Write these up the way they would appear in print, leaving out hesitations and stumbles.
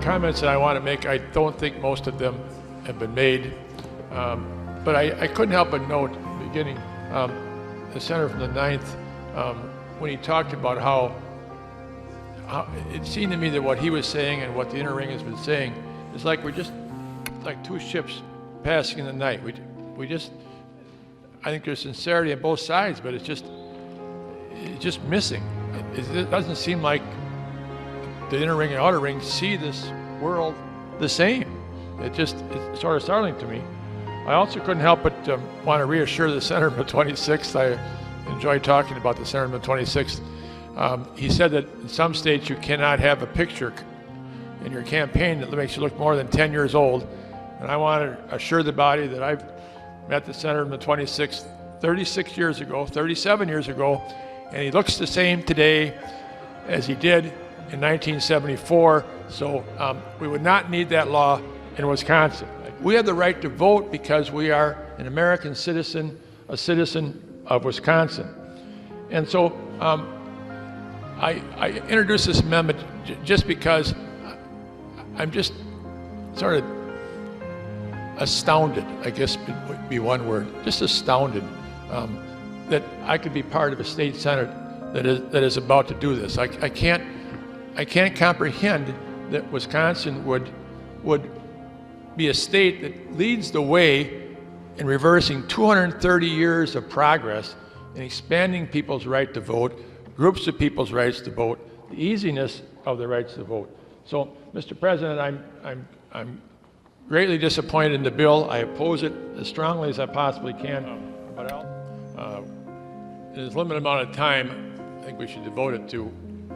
comments that I want to make, I don't think most of them have been made, but I couldn't help but note at the beginning, the senator from the 9th, when he talked about how it seemed to me that what he was saying and what the inner ring has been saying is like we're just like two ships passing in the night. We just, I think there's sincerity on both sides, but it's just missing. It doesn't seem like the inner ring and outer ring see this world the same. It's sort of startling to me. I also couldn't help but want to reassure the senator from the 26th. I enjoyed talking about the senator from the 26th. He said that in some states you cannot have a picture in your campaign that makes you look more than 10 years old. And I want to assure the body that I've met the senator from the 26th 36 years ago, 37 years ago, and he looks the same today as he did in 1974. So we would not need that law in Wisconsin. We have the right to vote because we are an American citizen, a citizen of Wisconsin. And so I introduced this amendment just because I'm just sort of astounded, I guess would be one word, just astounded that I could be part of a state senate that is about to do this. I can't comprehend that Wisconsin would be a state that leads the way in reversing 230 years of progress in expanding people's right to vote, groups of people's rights to vote, the easiness of the rights to vote. So, Mr. President, I'm greatly disappointed in the bill. I oppose it as strongly as I possibly can, but in this limited amount of time, I think we should devote it to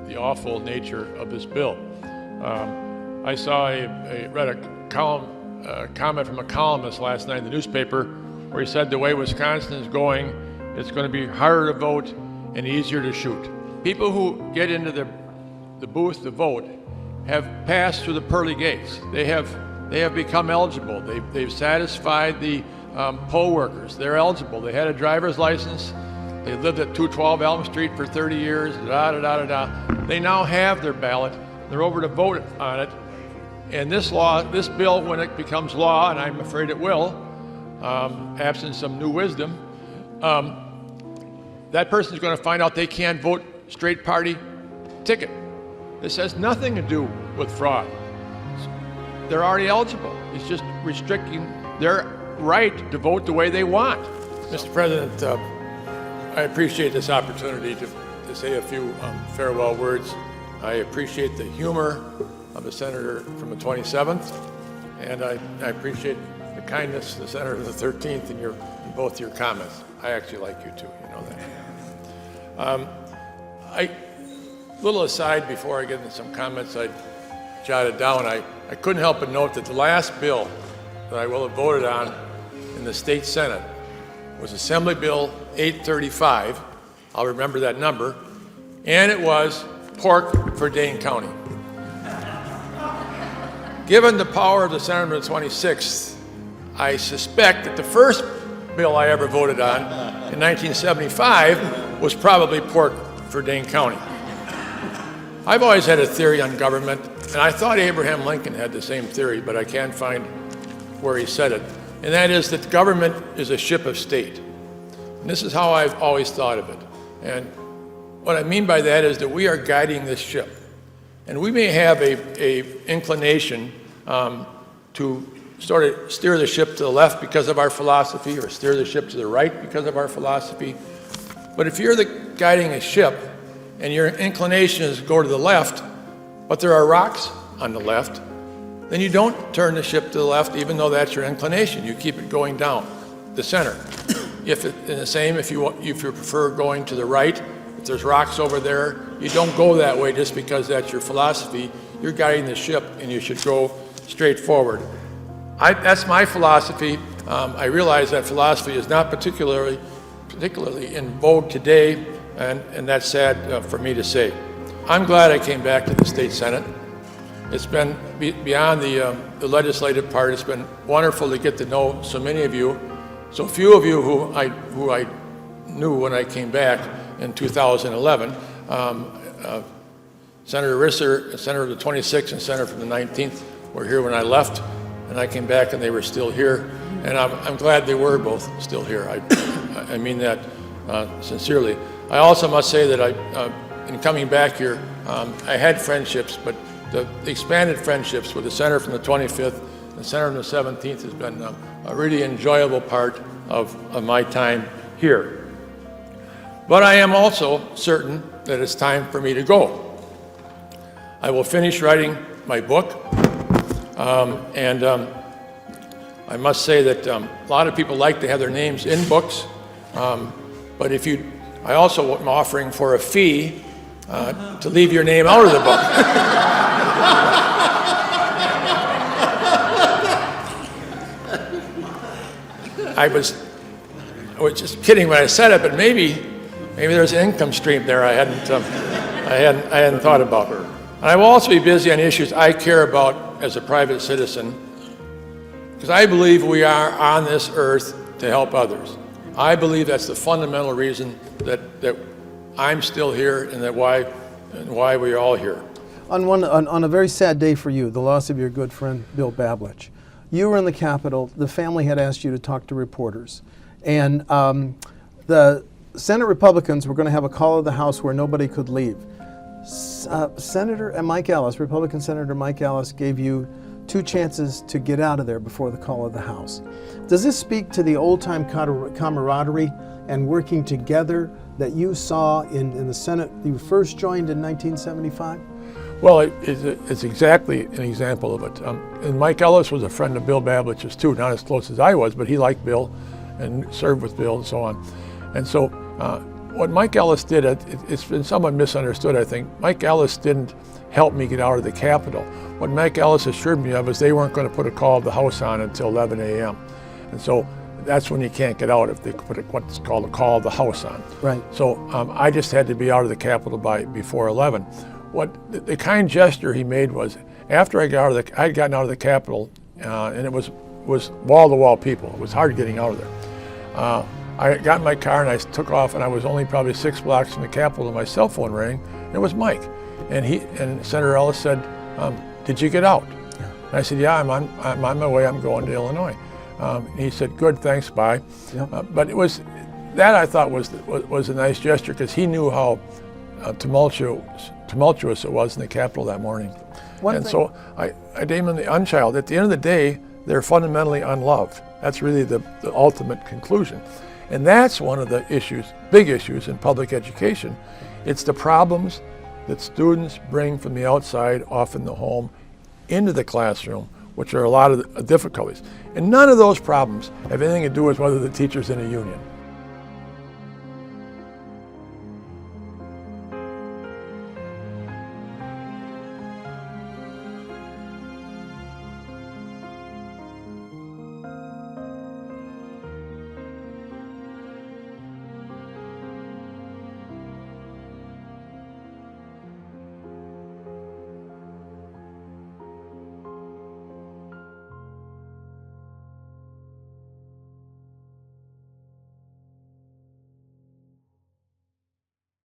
the awful nature of this bill. I read a comment from a columnist last night in the newspaper where he said the way Wisconsin is going, it's going to be harder to vote and easier to shoot. People who get into the booth to vote have passed through the pearly gates. They have become eligible. They've satisfied the poll workers. They're eligible. They had a driver's license. They lived at 212 Elm Street for 30 years, They now have their ballot. They're over to vote on it. And this bill, when it becomes law, and I'm afraid it will, absent some new wisdom, that person's going to find out they can't vote straight party ticket. This has nothing to do with fraud. They're already eligible. It's just restricting their right to vote the way they want. Mr. President, I appreciate this opportunity to say a few farewell words. I appreciate the humor of the senator from the 27th, and I appreciate the kindness of the senator from the 13th in both your comments. I actually like you too, you know that. Little aside before I get into some comments I jotted down, I couldn't help but note that the last bill that I will have voted on in the state senate was Assembly Bill 835. I'll remember that number. And it was pork for Dane County. Given the power of the senator of the 26th, I suspect that the first bill I ever voted on in 1975 was probably pork for Dane County. I've always had a theory on government, and I thought Abraham Lincoln had the same theory, but I can't find where he said it. And that is that government is a ship of state. And this is how I've always thought of it. And what I mean by that is that we are guiding this ship. And we may have a inclination to sort of steer the ship to the left because of our philosophy, or steer the ship to the right because of our philosophy. But if you're guiding a ship and your inclination is to go to the left, but there are rocks on the left, then you don't turn the ship to the left even though that's your inclination. You keep it going down the center. If you prefer going to the right, if there's rocks over there, you don't go that way just because that's your philosophy. You're guiding the ship and you should go straight forward. That's my philosophy. I realize that philosophy is not particularly in vogue today, and that's sad for me to say. I'm glad I came back to the state senate. It's been beyond the legislative part. It's been wonderful to get to know so many of you, so few of you who I knew when I came back in 2011. Senator Risser, Senator of the 26th and Senator from the 19th were here when I left, and I came back and they were still here. And I'm glad they were both still here. I mean that sincerely. I also must say that in coming back here, I had friendships, but the expanded friendships with the Senator from the 25th and Senator from the 17th has been a really enjoyable part of my time here. But I am also certain that it's time for me to go. I will finish writing my book, and I must say that a lot of people like to have their names in books, but I also am offering for a fee to leave your name out of the book. I was just kidding when I said it, but maybe there's an income stream there I hadn't thought about. And I will also be busy on issues I care about as a private citizen, because I believe we are on this earth to help others. I believe that's the fundamental reason that I'm still here and why we're all here. On a very sad day for you, the loss of your good friend Bill Bablich, you were in the Capitol. The family had asked you to talk to reporters, and the Senate Republicans were going to have a call of the House where nobody could leave. Senator Mike Ellis, Republican Senator Mike Ellis, gave you 2 chances to get out of there before the call of the House. Does this speak to the old-time camaraderie and working together that you saw in the Senate you first joined in 1975? Well, it's exactly an example of it. And Mike Ellis was a friend of Bill Bablich's too, not as close as I was, but he liked Bill and served with Bill and so on. And so what Mike Ellis did, it's been somewhat misunderstood, I think. Mike Ellis didn't help me get out of the Capitol. What Mike Ellis assured me of is they weren't going to put a call of the House on until 11 a.m. And so that's when you can't get out if they put what's called a call of the House on. Right. So I just had to be out of the Capitol before 11. What the kind gesture he made was, after I'd gotten out of the Capitol, and it was wall-to-wall people. It was hard getting out of there. I got in my car and I took off, and I was only probably 6 blocks from the Capitol, and my cell phone rang, and it was Mike. And Senator Ellis said, "Did you get out?" Yeah. And I said, "Yeah, I'm on my way. I'm going to Illinois." He said, "Good, thanks, bye." Yep. But that I thought was a nice gesture, because he knew how tumultuous it was in the Capitol that morning. So I named them the unchild. At the end of the day, they're fundamentally unloved. That's really the ultimate conclusion. And that's one of the big issues in public education. It's the problems that students bring from the outside, often the home, into the classroom, which are a lot of the difficulties. And none of those problems have anything to do with whether the teacher's in a union.